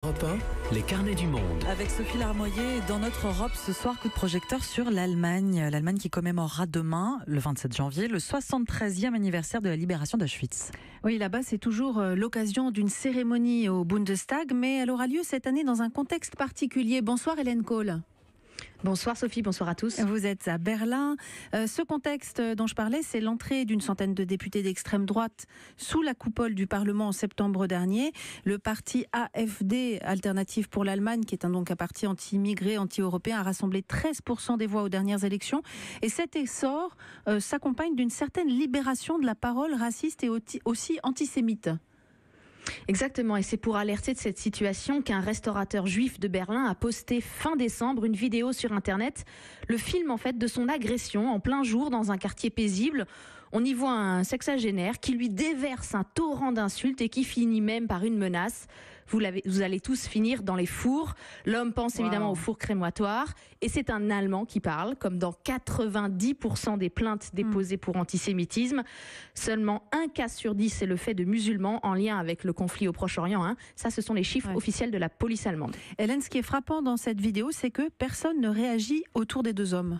Europe 1, les carnets du monde. Avec Sophie Larmoyer, dans notre Europe, ce soir, coup de projecteur sur l'Allemagne. L'Allemagne qui commémorera demain, le 27 janvier, le 73e anniversaire de la libération d'Auschwitz. Oui, là-bas, c'est toujours l'occasion d'une cérémonie au Bundestag, mais elle aura lieu cette année dans un contexte particulier. Bonsoir Hélène Kohl. Bonsoir Sophie, bonsoir à tous. Vous êtes à Berlin. Ce contexte dont je parlais, c'est l'entrée d'une centaine de députés d'extrême droite sous la coupole du Parlement en septembre dernier. Le parti AfD, Alternative pour l'Allemagne, qui est donc un parti anti-immigré, anti-européen, a rassemblé 13% des voix aux dernières élections. Et cet essor s'accompagne d'une certaine libération de la parole raciste et aussi antisémite. Exactement, et c'est pour alerter de cette situation qu'un restaurateur juif de Berlin a posté fin décembre une vidéo sur Internet, le film en fait de son agression en plein jour dans un quartier paisible. On y voit un sexagénaire qui lui déverse un torrent d'insultes et qui finit même par une menace. Vous allez tous finir dans les fours. L'homme pense évidemment au four crématoire et c'est un Allemand qui parle, comme dans 90% des plaintes déposées pour antisémitisme. Seulement un cas sur 10 est le fait de musulmans en lien avec le conflit au Proche-Orient. Ça, ce sont les chiffres officiels de la police allemande. Hélène, ce qui est frappant dans cette vidéo, c'est que personne ne réagit autour des deux hommes.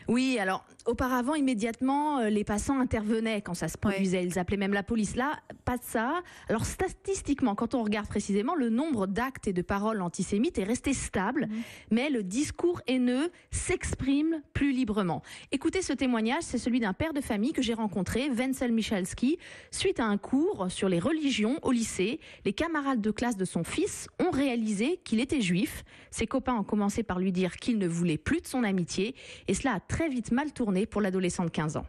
Oui, alors auparavant, immédiatement, les passants intervenaient quand ça se produisait. Ils appelaient même la police. Là, pas de ça. Alors statistiquement, quand on regarde précisément, le nombre d'actes et de paroles antisémites est resté stable, mais le discours haineux s'exprime plus librement. Écoutez ce témoignage, c'est celui d'un père de famille que j'ai rencontré, Wenzel Michalski. Suite à un cours sur les religions au lycée, les camarades de classe de son fils ont réalisé qu'il était juif. Ses copains ont commencé par lui dire qu'ils ne voulaient plus de son amitié, et cela a très vite mal tourné pour l'adolescent de 15 ans.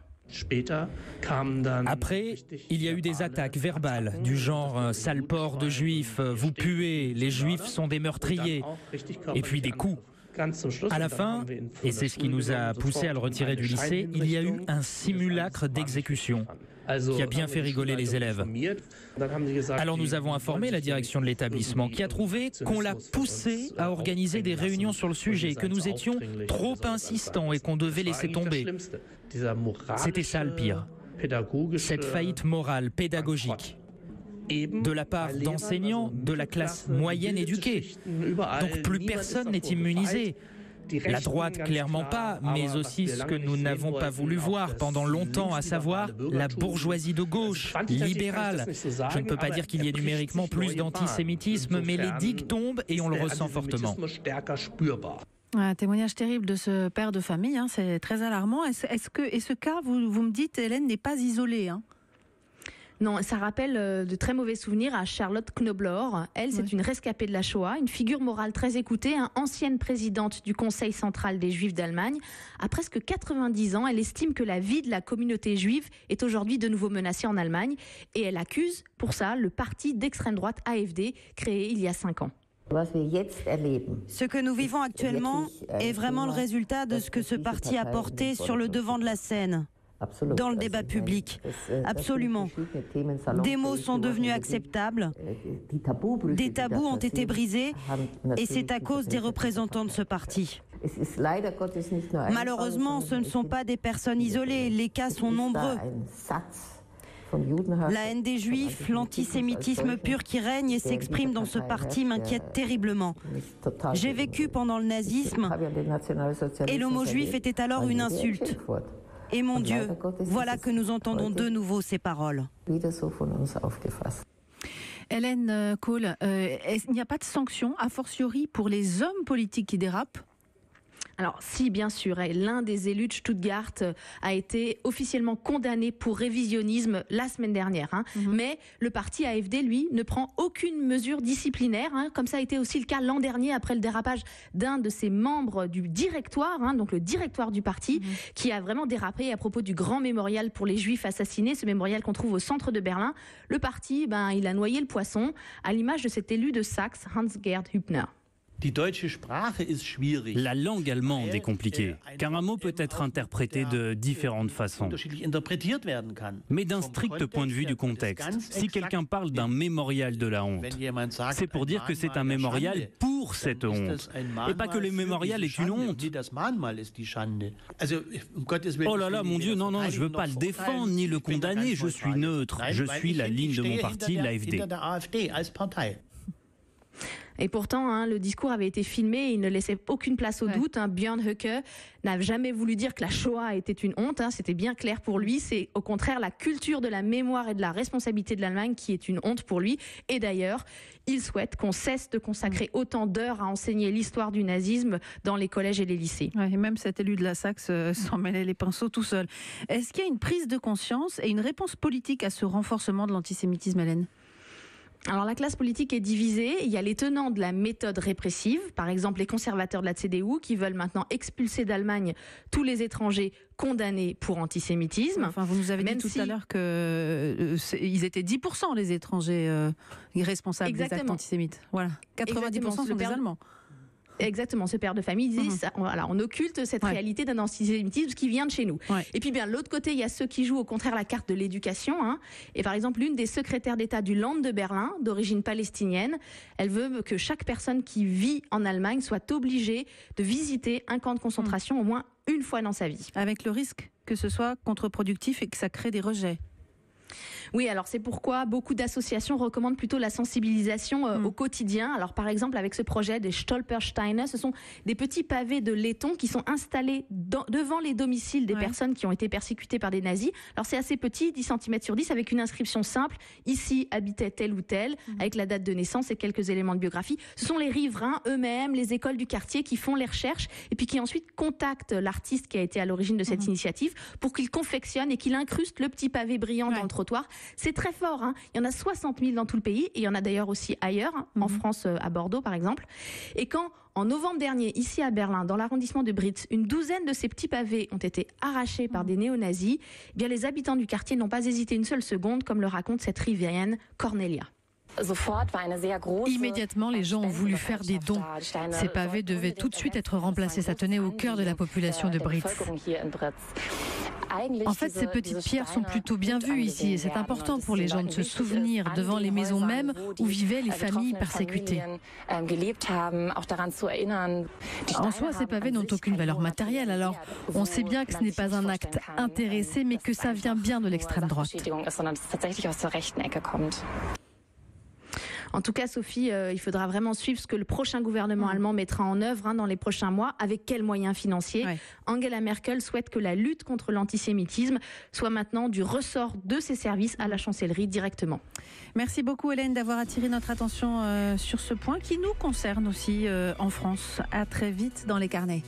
Après, il y a eu des attaques verbales du genre « sale porc de juifs, vous puez, les juifs sont des meurtriers » et puis des coups. À la fin, et c'est ce qui nous a poussé à le retirer du lycée, il y a eu un simulacre d'exécution qui a bien fait rigoler les élèves. Alors nous avons informé la direction de l'établissement qui a trouvé qu'on l'a poussé à organiser des réunions sur le sujet, que nous étions trop insistants et qu'on devait laisser tomber. C'était ça le pire, cette faillite morale, pédagogique, de la part d'enseignants de la classe moyenne éduquée. Donc plus personne n'est immunisé. La droite, clairement pas, mais aussi ce que nous n'avons pas voulu voir pendant longtemps, à savoir la bourgeoisie de gauche, libérale. Je ne peux pas dire qu'il y ait numériquement plus d'antisémitisme, mais les digues tombent et on le ressent fortement. Un témoignage terrible de ce père de famille, c'est très alarmant. Et ce cas, vous me dites, Hélène, n'est pas isolé. Non, ça rappelle de très mauvais souvenirs à Charlotte Knobloch. Elle, c'est une rescapée de la Shoah, une figure morale très écoutée, ancienne présidente du Conseil central des Juifs d'Allemagne. À presque 90 ans, elle estime que la vie de la communauté juive est aujourd'hui de nouveau menacée en Allemagne. Et elle accuse, pour ça, le parti d'extrême droite AfD, créé il y a 5 ans. Ce que nous vivons actuellement est vraiment le résultat de ce que ce parti a porté sur le devant de la scène. Dans le débat public, absolument. Des mots sont devenus acceptables, des tabous ont été brisés, et c'est à cause des représentants de ce parti. Malheureusement, ce ne sont pas des personnes isolées, les cas sont nombreux. La haine des Juifs, l'antisémitisme pur qui règne et s'exprime dans ce parti m'inquiète terriblement. J'ai vécu pendant le nazisme, et le mot juif était alors une insulte. Et mon Dieu, voilà que nous entendons de nouveau ces paroles. Hélène Kohl, il n'y a pas de sanction, a fortiori pour les hommes politiques qui dérapent ? Alors si, bien sûr, l'un des élus de Stuttgart a été officiellement condamné pour révisionnisme la semaine dernière. Mais le parti AfD, lui, ne prend aucune mesure disciplinaire, comme ça a été aussi le cas l'an dernier après le dérapage d'un de ses membres du directoire, donc le directoire du parti, qui a vraiment dérapé à propos du grand mémorial pour les Juifs assassinés, ce mémorial qu'on trouve au centre de Berlin. Le parti, il a noyé le poisson, à l'image de cet élu de Saxe, Hans-Gerd Hübner. La langue allemande est compliquée, car un mot peut être interprété de différentes façons. Mais d'un strict point de vue du contexte, si quelqu'un parle d'un mémorial de la honte, c'est pour dire que c'est un mémorial pour cette honte, et pas que le mémorial est une honte. Oh là là, mon Dieu, non, je veux pas le défendre ni le condamner, je suis neutre, je suis la ligne de mon parti, l'AfD. Et pourtant, le discours avait été filmé et il ne laissait aucune place au doute. Björn Höcke n'a jamais voulu dire que la Shoah était une honte. C'était bien clair pour lui. C'est au contraire la culture de la mémoire et de la responsabilité de l'Allemagne qui est une honte pour lui. Et d'ailleurs, il souhaite qu'on cesse de consacrer autant d'heures à enseigner l'histoire du nazisme dans les collèges et les lycées. Ouais, et même cet élu de la Saxe s'en mêlait les pinceaux tout seul. Est-ce qu'il y a une prise de conscience et une réponse politique à ce renforcement de l'antisémitisme, Hélène ? Alors la classe politique est divisée. Il y a les tenants de la méthode répressive, par exemple les conservateurs de la CDU qui veulent maintenant expulser d'Allemagne tous les étrangers condamnés pour antisémitisme. Enfin, vous nous avez dit tout à l'heure qu'ils étaient 10% les étrangers responsables des actes antisémites. Voilà, 90% sont des Allemands. Exactement, ce père de famille disait on occulte cette réalité d'un antisémitisme qui vient de chez nous. Et puis bien de l'autre côté, il y a ceux qui jouent au contraire la carte de l'éducation. Et par exemple, l'une des secrétaires d'État du Land de Berlin, d'origine palestinienne, elle veut que chaque personne qui vit en Allemagne soit obligée de visiter un camp de concentration au moins une fois dans sa vie. Avec le risque que ce soit contre-productif et que ça crée des rejets. Oui, alors c'est pourquoi beaucoup d'associations recommandent plutôt la sensibilisation au quotidien. Alors par exemple avec ce projet des Stolpersteine, ce sont des petits pavés de laiton qui sont installés devant les domiciles des personnes qui ont été persécutées par des nazis. Alors c'est assez petit, 10 cm sur 10, avec une inscription simple. Ici habitait tel ou tel, avec la date de naissance et quelques éléments de biographie. Ce sont les riverains eux-mêmes, les écoles du quartier qui font les recherches et puis qui ensuite contactent l'artiste qui a été à l'origine de cette initiative pour qu'il confectionne et qu'il incruste le petit pavé brillant dans le trottoir. C'est très fort. Il y en a 60 000 dans tout le pays et il y en a d'ailleurs aussi ailleurs, en France, à Bordeaux par exemple. Et quand, en novembre dernier, ici à Berlin, dans l'arrondissement de Britz, une douzaine de ces petits pavés ont été arrachés par des néo-nazis, eh bien les habitants du quartier n'ont pas hésité une seule seconde, comme le raconte cette rivérienne Cornelia. Immédiatement, les gens ont voulu faire des dons. Ces pavés devaient tout de suite être remplacés. Ça tenait au cœur de la population de Britz. En fait, ces petites pierres sont plutôt bien vues ici et c'est important pour les gens de se souvenir devant les maisons mêmes où vivaient les familles persécutées. En soi, ces pavés n'ont aucune valeur matérielle, alors on sait bien que ce n'est pas un acte intéressé, mais que ça vient bien de l'extrême droite. En tout cas, Sophie, il faudra vraiment suivre ce que le prochain gouvernement allemand mettra en œuvre dans les prochains mois, avec quels moyens financiers. Angela Merkel souhaite que la lutte contre l'antisémitisme soit maintenant du ressort de ses services à la chancellerie directement. Merci beaucoup Hélène d'avoir attiré notre attention sur ce point qui nous concerne aussi en France. À très vite dans les carnets.